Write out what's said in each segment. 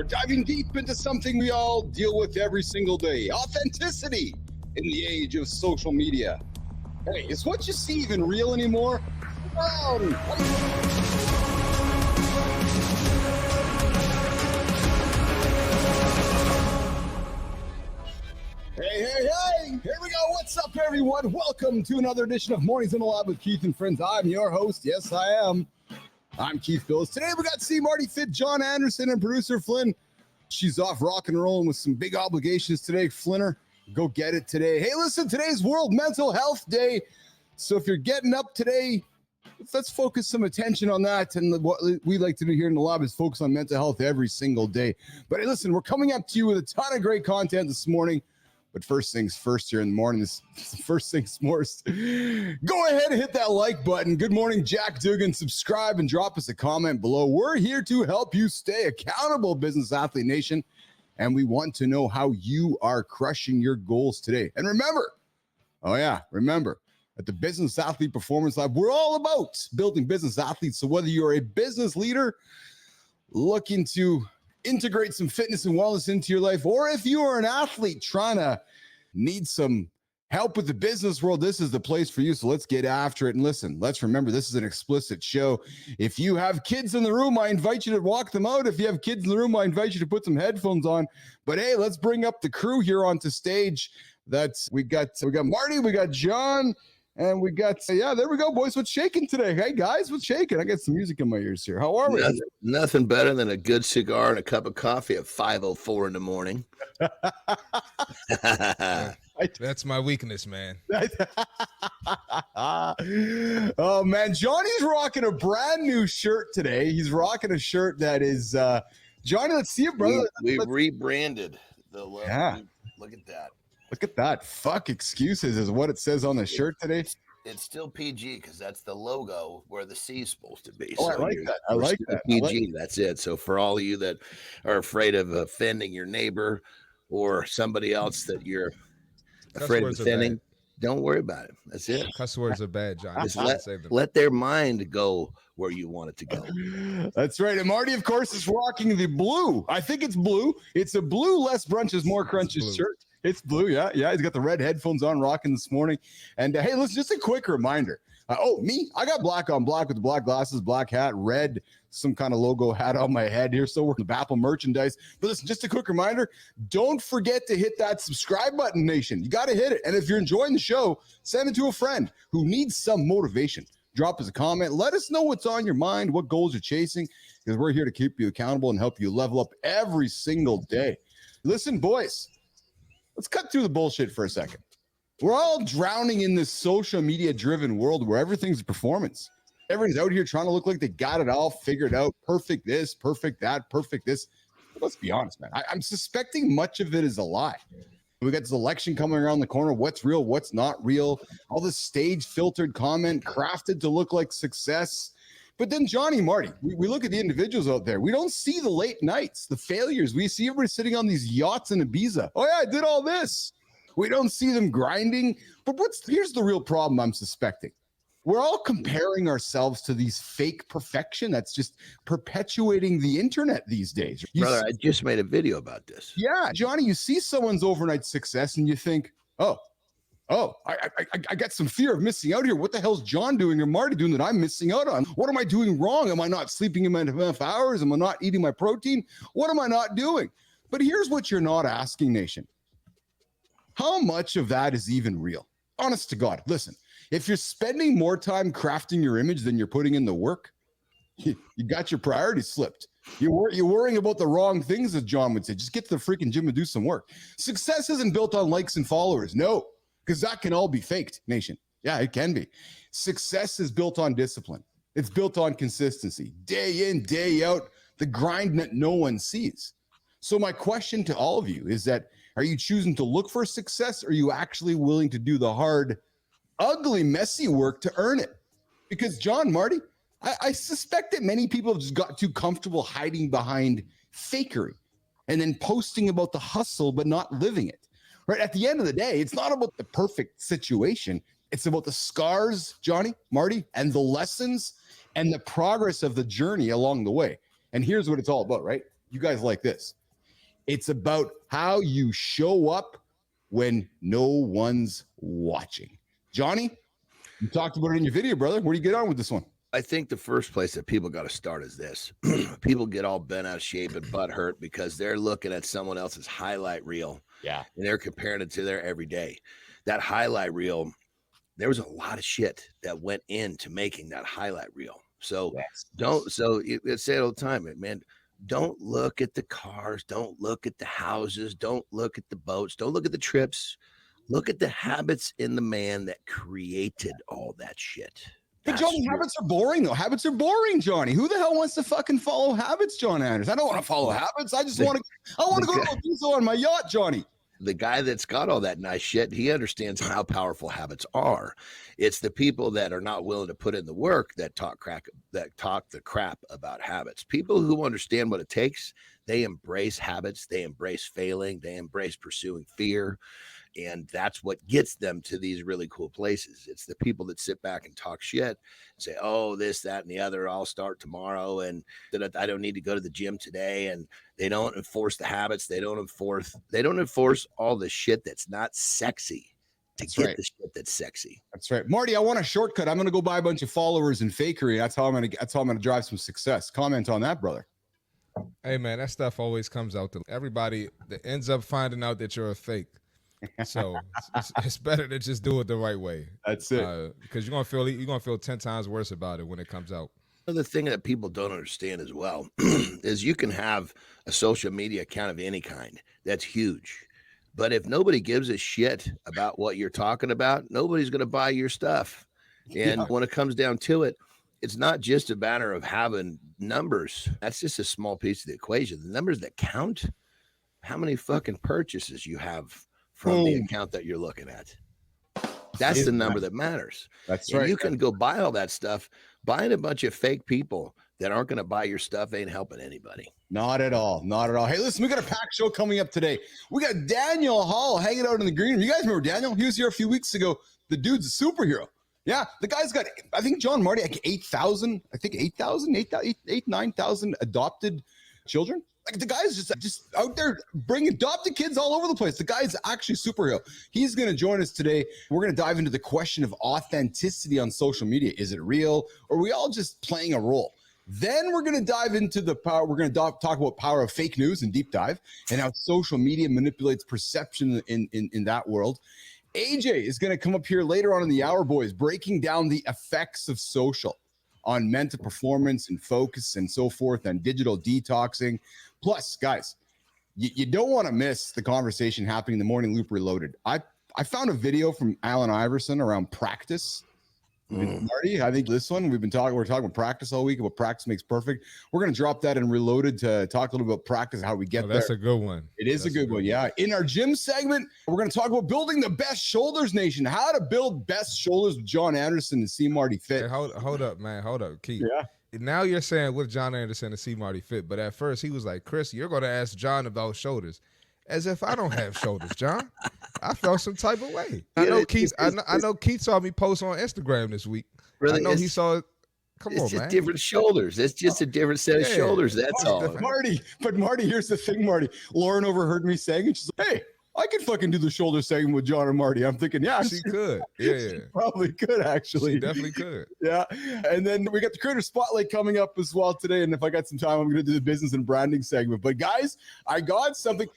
diving deep into something we all deal with every single day: authenticity in the age of social media. Hey, is what you see even real anymore? Hey, here we go. What's up, everyone? Welcome to another edition of Mornings in the Lab with Keith and Friends. I'm your host. Yes, I am. I'm Keith Bills. Today we got C. Marty Fit, John Anderson, and producer Flynn. She's off rocking and rolling with some big obligations today. Flinner, go get it today. Hey, listen, today's World Mental Health Day. So if you're getting up today, let's focus some attention on that. And what we like to do here in the lab is focus on mental health every single day. But hey, listen, we're coming up to you with a ton of great content this morning. But first things first here in the morning, first things first, go ahead and hit that like button. Good morning, Jack Dugan. Subscribe and drop us a comment below. We're here to help you stay accountable, Business Athlete Nation. And we want to know how you are crushing your goals today. And remember, at the Business Athlete Performance Lab, we're all about building business athletes. So whether you're a business leader looking to integrate some fitness and wellness into your life, or if you are an athlete trying to need some help with the business world, this is the place for you. So let's get after it. And listen, let's remember, this is an explicit show. If you have kids in the room, I invite you to walk them out. If you have kids in the room, I invite you to put some headphones on. But hey, let's bring up the crew here onto stage. We got Marty, we got John, and we got, there we go, boys. What's shaking today? Hey, guys, what's shaking? I got some music in my ears here. How are we? Nothing better than a good cigar and a cup of coffee at 5:04 in the morning. That's my weakness, man. Oh, man. Johnny's rocking a brand new shirt today. He's rocking a shirt that is, Johnny, let's see it, brother. We rebranded the logo. Yeah. Look at that. Look at that. Fuck excuses is what it says on the shirt today. It's still PG because that's the logo where the C is supposed to be. Oh, so I like that. I like that. PG, that's it. So for all of you that are afraid of offending your neighbor or somebody else that you're afraid of offending, don't worry about it. That's it. Cuss words are bad, John. Just let their mind go where you want it to go. That's right. And Marty, of course, is rocking the blue. I think it's blue. It's a blue, less brunches, more crunches shirt. It's blue, yeah. He's got the red headphones on, rocking this morning. And hey, listen, just a quick reminder. I got black on black with the black glasses, black hat, red, some kind of logo hat on my head here. Still working the Bappel merchandise. But listen, just a quick reminder, don't forget to hit that subscribe button, nation. You got to hit it. And if you're enjoying the show, send it to a friend who needs some motivation. Drop us a comment. Let us know what's on your mind, what goals you're chasing, because we're here to keep you accountable and help you level up every single day. Listen, boys, let's cut through the bullshit for a second. We're all drowning in this social media driven world where everything's a performance. Everybody's out here trying to look like they got it all figured out. Perfect this, perfect that, perfect this. Let's be honest, man. I'm suspecting much of it is a lie. We got this election coming around the corner. What's real? What's not real? All this stage filtered comment crafted to look like success. But then Johnny, Marty, we look at the individuals out there. We don't see the late nights, the failures. We see everybody sitting on these yachts in Ibiza. Oh, yeah, I did all this. We don't see them grinding. But here's the real problem I'm suspecting. We're all comparing ourselves to these fake perfection that's just perpetuating the internet these days. Brother, I just made a video about this. Yeah, Johnny, you see someone's overnight success and you think, I got some fear of missing out here. What the hell's John doing or Marty doing that I'm missing out on? What am I doing wrong? Am I not sleeping enough hours? Am I not eating my protein? What am I not doing? But here's what you're not asking, nation. How much of that is even real? Honest to God, listen, if you're spending more time crafting your image than you're putting in the work, you got your priorities slipped. You're worrying about the wrong things, as John would say. Just get to the freaking gym and do some work. Success isn't built on likes and followers. No. Because that can all be faked, nation. Yeah, it can be. Success is built on discipline. It's built on consistency. Day in, day out, the grind that no one sees. So my question to all of you is that, are you choosing to look for success? Or are you actually willing to do the hard, ugly, messy work to earn it? Because John, Marty, I suspect that many people have just got too comfortable hiding behind fakery and then posting about the hustle, but not living it. Right? At the end of the day, it's not about the perfect situation. It's about the scars, Johnny, Marty, and the lessons and the progress of the journey along the way. And here's what it's all about, right? You guys like this. It's about how you show up when no one's watching. Johnny, you talked about it in your video, brother. Where do you get on with this one? I think the first place that people got to start is this. People get all bent out of shape and butt hurt because they're looking at someone else's highlight reel. Yeah. And they're comparing it to their everyday. That highlight reel, there was a lot of shit that went into making that highlight reel. So it's say it all the time, man, don't look at the cars, don't look at the houses, don't look at the boats, don't look at the trips. Look at the habits in the man that created all that shit. Hey, Johnny, habits are boring, though. Habits are boring, Johnny. Who the hell wants to fucking follow habits, John Anders? I don't want to follow habits. I just want to go to a pizza on my yacht, Johnny. The guy that's got all that nice shit, he understands how powerful habits are. It's the people that are not willing to put in the work that talk the crap about habits. People who understand what it takes, they embrace habits, they embrace failing, they embrace pursuing fear. And that's what gets them to these really cool places. It's the people that sit back and talk shit and say, oh, this, that, and the other, I'll start tomorrow. And that I don't need to go to the gym today. And they don't enforce the habits. They don't enforce all the shit that's not sexy to get the shit that's sexy. That's right. Marty, I want a shortcut. I'm going to go buy a bunch of followers and fakery. That's how I'm going to drive some success. Comment on that, brother. Hey, man, that stuff always comes out to everybody that ends up finding out that you're a fake. So it's better to just do it the right way. That's it. Because you're gonna feel 10 times worse about it when it comes out. Another thing that people don't understand as well is you can have a social media account of any kind. That's huge. But if nobody gives a shit about what you're talking about, nobody's going to buy your stuff. And when it comes down to it, it's not just a matter of having numbers. That's just a small piece of the equation. The numbers that count, how many fucking purchases you have from the account that you're looking at. That's the number that matters. That's and right. You can go buy all that stuff. Buying a bunch of fake people that aren't going to buy your stuff ain't helping anybody. Not at all. Not at all. Hey, listen, we got a packed show coming up today. We got Daniel Hall hanging out in the green room. You guys remember Daniel? He was here a few weeks ago. The dude's a superhero. Yeah, the guy's got, I think, John Marty, like 8,000, 9,000 adopted children. Like the guy's just out there bringing adopted kids all over the place. The guy's actually a superhero. He's going to join us today. We're going to dive into the question of authenticity on social media. Is it real, or are we all just playing a role? Then we're going to dive into the power. We're going to talk about power of fake news and deep dive and how social media manipulates perception in that world. AJ is going to come up here later on in the hour, boys, breaking down the effects of social on mental performance and focus and so forth, and digital detoxing. Plus, guys, you don't want to miss the conversation happening in the Morning Loop Reloaded. I found a video from Allen Iverson around practice. Marty, I think this one we're talking about practice all week, about practice makes perfect. We're going to drop that in Reloaded to talk a little about practice, how we get there. That's a good one. It is a good one, yeah. In our gym segment, we're going to talk about building the best shoulders nation, how to build best shoulders with John Anderson and C. Marty Fit. Hey, hold up, man. Hold up, Keith. Yeah. Now you're saying with John Anderson and C. Marty Fit, but at first he was like, Chris, you're going to ask John about shoulders. As if I don't have shoulders, John. I felt some type of way. I know Keith. I know Keith saw me post on Instagram this week. Really, I know he saw it. Come on, man. It's just different shoulders. It's just a different set of shoulders. That's all. Marty, here's the thing, Marty. Lauren overheard me saying it. She's like, hey, I could fucking do the shoulder segment with John and Marty. I'm thinking, yeah, she could. Yeah, she probably could, actually. She definitely could. Yeah. And then we got the Creator Spotlight coming up as well today. And if I got some time, I'm going to do the business and branding segment. But guys, I got something.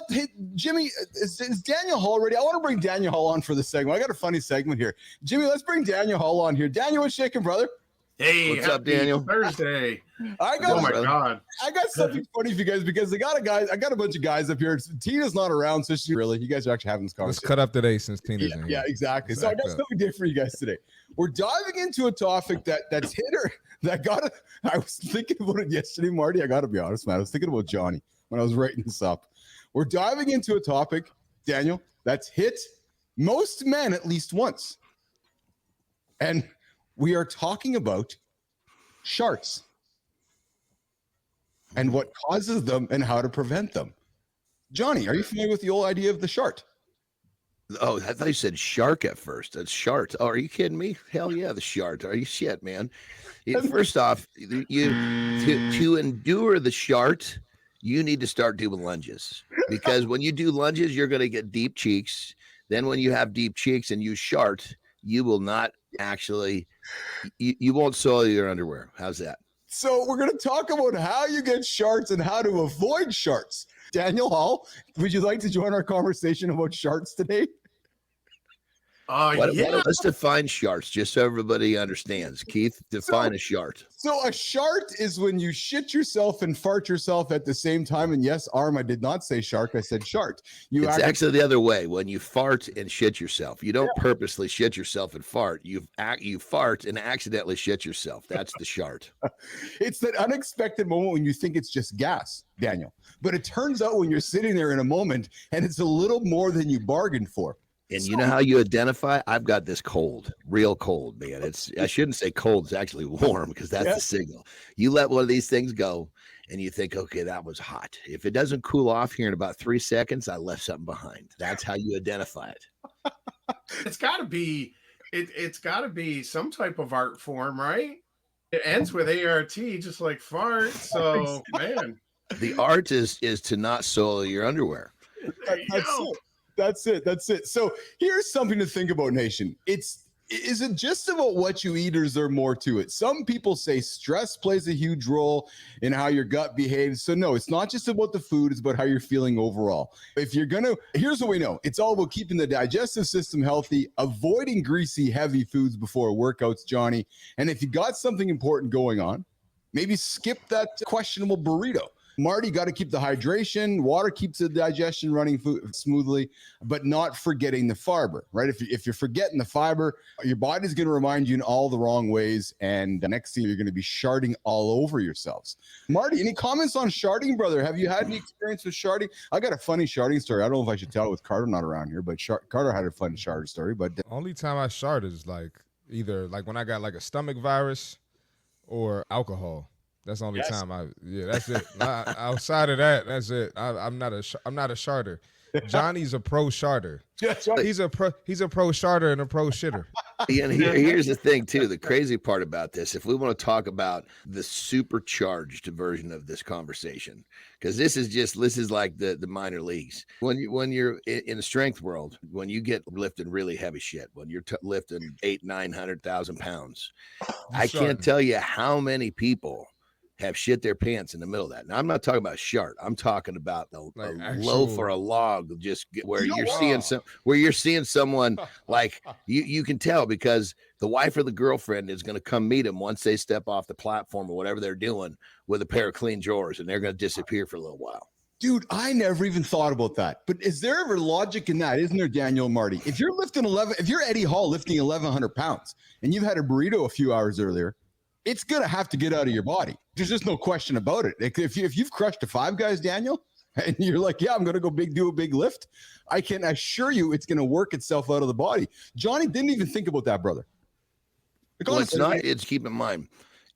Hey, Jimmy, is Daniel Hall ready? I want to bring Daniel Hall on for the segment. I got a funny segment here. Jimmy, let's bring Daniel Hall on here. Daniel, what's shaking, brother? Hey, what's up, Daniel? Thursday. Oh my God. I got something funny for you guys because I got a bunch of guys up here. Tina's not around, so you guys are actually having this conversation. Let's cut up today since Tina's in here. Yeah, exactly. So I got something different for you guys today. We're diving into a topic that's hit her. I was thinking about it yesterday, Marty. I got to be honest, man. I was thinking about Johnny when I was writing this up. We're diving into a topic, Daniel, that's hit most men at least once. And we are talking about sharts and what causes them and how to prevent them. Johnny, are you familiar with the old idea of the shart? Oh, I thought you said shark at first. That's shart. Oh, are you kidding me? Hell yeah, the shart. Are you shit, man? First off, to endure the shart, you need to start doing lunges, because when you do lunges, you're going to get deep cheeks. Then when you have deep cheeks and you shart, you will not actually, you won't soil your underwear. How's that? So we're going to talk about how you get sharts and how to avoid sharts. Daniel Hall, would you like to join our conversation about sharts today? Let's define sharts just so everybody understands. Keith, define a shart. So a shart is when you shit yourself and fart yourself at the same time. And yes, Arm, I did not say shark. I said shart. It's actually the other way. When you fart and shit yourself, you don't purposely shit yourself and fart. You fart and accidentally shit yourself. That's the shart. It's that unexpected moment when you think it's just gas, Daniel. But it turns out when you're sitting there in a moment and it's a little more than you bargained for. And you know how you identify? I've got this cold, real cold, man. I shouldn't say cold. It's actually warm, because that's the signal. You let one of these things go and you think, okay, that was hot. If it doesn't cool off here in about 3 seconds, I left something behind. That's how you identify it. It's got to be, it's got to be some type of art form, right? It ends with ART, just like fart. So, man. The art is to not soil your underwear. That's it. So here's something to think about, nation. Is it just about what you eat, or is there more to it? Some people say stress plays a huge role in how your gut behaves. So no, it's not just about the food, it's about how you're feeling overall. Here's what we know. It's all about keeping the digestive system healthy, avoiding greasy, heavy foods before workouts, Johnny. And if you got something important going on, maybe skip that questionable burrito. Marty, got to keep the hydration. Water keeps the digestion running smoothly, but not forgetting the fiber, right? If you're forgetting the fiber, your body's going to remind you in all the wrong ways. And the next thing, you're going to be sharting all over yourselves. Marty, any comments on sharting, brother? Have you had any experience with sharting? I got a funny sharting story. I don't know if I should tell it with Carter not around here, but Carter had a fun sharter story. But only time I shart is either when I got a stomach virus or alcohol. That's the only time that's it. Outside of that, that's it. I'm not a sharter. Johnny's a pro sharter. He's a pro sharter and a pro shitter. And here's the thing too. The crazy part about this, if we want to talk about the supercharged version of this conversation, because this is like the minor leagues. When you're in the strength world, when you get lifting really heavy shit, when you're lifting 800,000-900,000 pounds, I can't tell you how many people have shit their pants in the middle of that. Now, I'm not talking about shart. I'm talking about a loaf or a log, where you're seeing someone like you can tell, because the wife or the girlfriend is going to come meet them once they step off the platform or whatever they're doing with a pair of clean drawers, and they're going to disappear for a little while. Dude, I never even thought about that. But is there ever logic in that? Isn't there, Daniel, Marty? If you're Eddie Hall lifting 1,100 pounds and you've had a burrito a few hours earlier, it's going to have to get out of your body. There's just no question about it. If you've crushed a Five Guys, Daniel, and you're like, yeah, I'm going to go do a big lift, I can assure you it's going to work itself out of the body. Johnny didn't even think about that, brother. Keep in mind,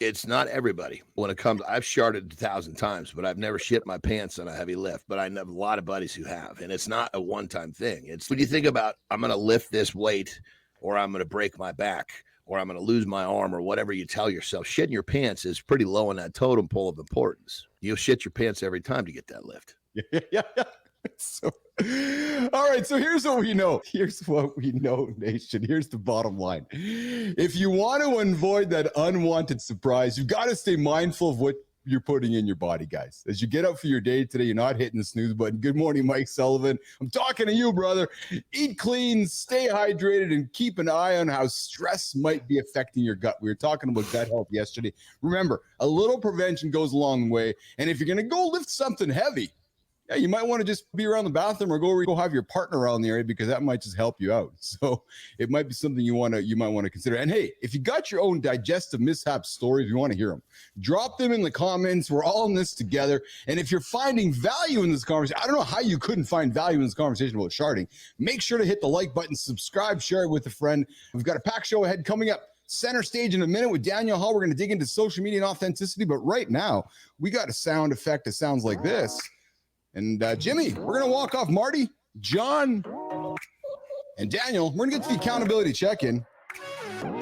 it's not everybody. When it comes, I've sharted 1,000 times, but I've never shit my pants on a heavy lift. But I know a lot of buddies who have, and it's not a one-time thing. It's when you think about, I'm going to lift this weight, or I'm going to break my back, or I'm going to lose my arm, or whatever you tell yourself. Shitting your pants is pretty low on that totem pole of importance. You'll shit your pants every time to get that lift. Yeah. So, all right. So here's what we know. Nation. Here's the bottom line. If you want to avoid that unwanted surprise, you've got to stay mindful of what you're putting in your body, guys. As you get up for your day today, you're not hitting the snooze button. Good morning, Mike Sullivan. I'm talking to you, brother. Eat clean, stay hydrated, and keep an eye on how stress might be affecting your gut. We were talking about gut health yesterday. Remember, a little prevention goes a long way. And if you're going to go lift something heavy, yeah, you might want to just be around the bathroom, or go have your partner around the area, because that might just help you out. So it might be something you might want to consider. And hey, if you got your own digestive mishap stories, we want to hear them. Drop them in the comments. We're all in this together. And if you're finding value in this conversation, I don't know how you couldn't find value in this conversation about sharting. Make sure to hit the like button, subscribe, share it with a friend. We've got a packed show ahead coming up. Center stage in a minute with Daniel Hall. We're going to dig into social media and authenticity. But right now, we got a sound effect that sounds like this. And Jimmy, we're going to walk off Marty, John, and Daniel. We're going to get to the accountability check-in.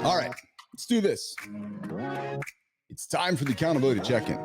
All right, let's do this. It's time for the accountability check-in.